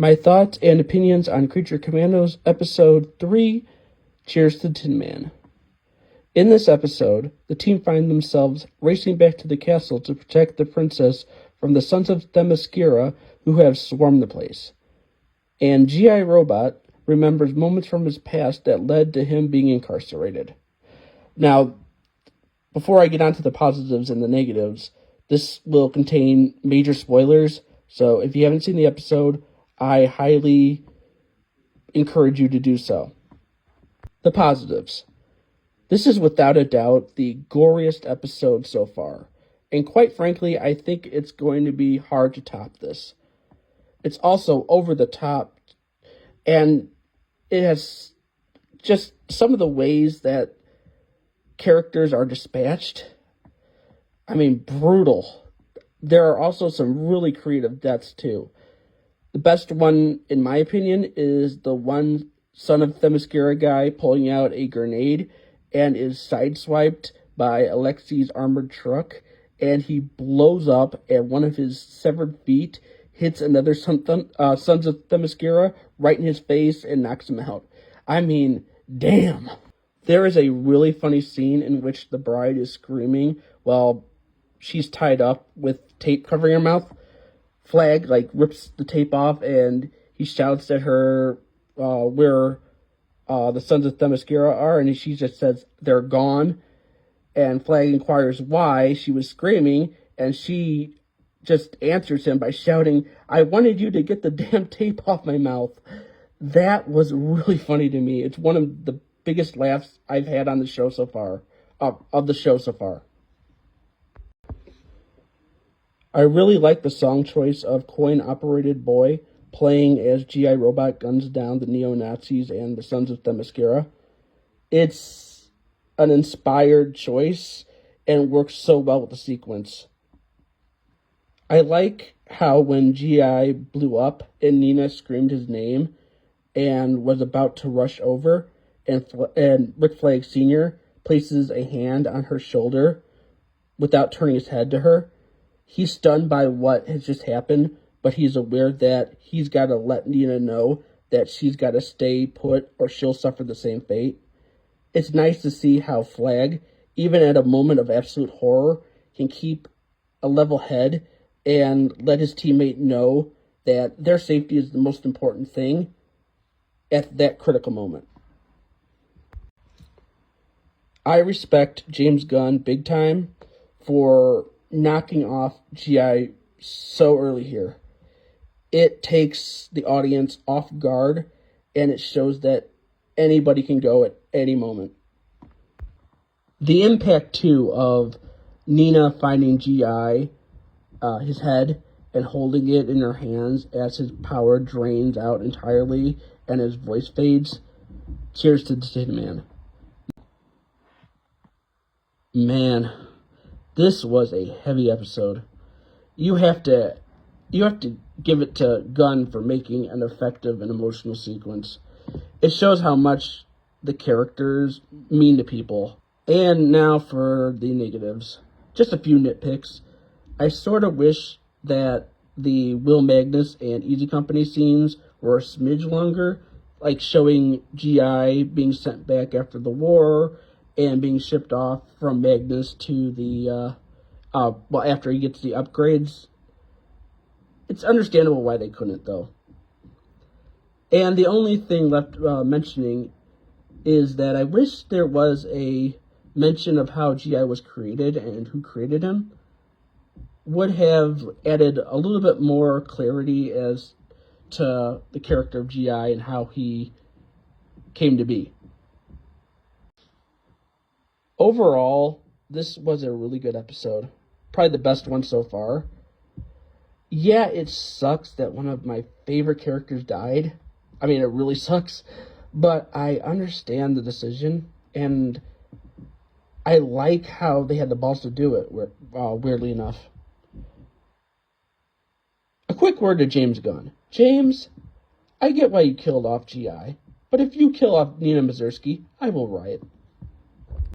My thoughts and opinions on Creature Commandos Episode 3, Cheers to Tin Man. In this episode, the team find themselves racing back to the castle to protect the princess from the Sons of Themyscira who have swarmed the place. And G.I. Robot remembers moments from his past that led to him being incarcerated. Now, before I get on to the positives and the negatives, this will contain major spoilers, so if you haven't seen the episode, I highly encourage you to do so. The positives. This is without a doubt the goriest episode so far, and quite frankly, I think it's going to be hard to top this. It's also over the top, and it has just some of the ways that characters are dispatched. I mean, brutal. There are also some really creative deaths, too. The best one, in my opinion, is the one Son of Themyscira guy pulling out a grenade and is sideswiped by Alexi's armored truck, and he blows up, and one of his severed feet hits another Sons of Themyscira right in his face and knocks him out. I mean, damn. There is a really funny scene in which the bride is screaming while she's tied up with tape covering her mouth. Flag, rips the tape off, and he shouts at her where the Sons of Themyscira are, and she just says, "They're gone." And Flag inquires why she was screaming, and she just answers him by shouting, "I wanted you to get the damn tape off my mouth." That was really funny to me. It's one of the biggest laughs I've had on the show so far, of the show so far. I really like the song choice of Coin-Operated Boy playing as G.I. Robot guns down the neo-Nazis and the Sons of Themyscira. It's an inspired choice and works so well with the sequence. I like how when G.I. blew up and Nina screamed his name and was about to rush over, and Rick Flag Sr. places a hand on her shoulder without turning his head to her. He's stunned by what has just happened, but he's aware that he's got to let Nina know that she's got to stay put or she'll suffer the same fate. It's nice to see how Flag, even at a moment of absolute horror, can keep a level head and let his teammate know that their safety is the most important thing at that critical moment. I respect James Gunn big time for knocking off G.I. so early here. It takes the audience off guard, and it shows that anybody can go at any moment. The impact, too, of Nina finding G.I., his head, and holding it in her hands as his power drains out entirely and his voice fades. Cheers to the Tin Man. Man, this was a heavy episode. You have to give it to Gunn for making an effective and emotional sequence. It shows how much the characters mean to people. And now for the negatives. Just a few nitpicks. I sort of wish that the Will Magnus and Easy Company scenes were a smidge longer, like showing G.I. being sent back after the war and being shipped off from Magnus to the, after he gets the upgrades. It's understandable why they couldn't, though. And the only thing left mentioning is that I wish there was a mention of how G.I. was created and who created him. Would have added a little bit more clarity as to the character of G.I. and how he came to be. Overall, this was a really good episode. Probably the best one so far. Yeah, it sucks that one of my favorite characters died. I mean, it really sucks. But I understand the decision, and I like how they had the balls to do it, weirdly enough. A quick word to James Gunn. James, I get why you killed off G.I., but if you kill off Nina Mazursky, I will riot.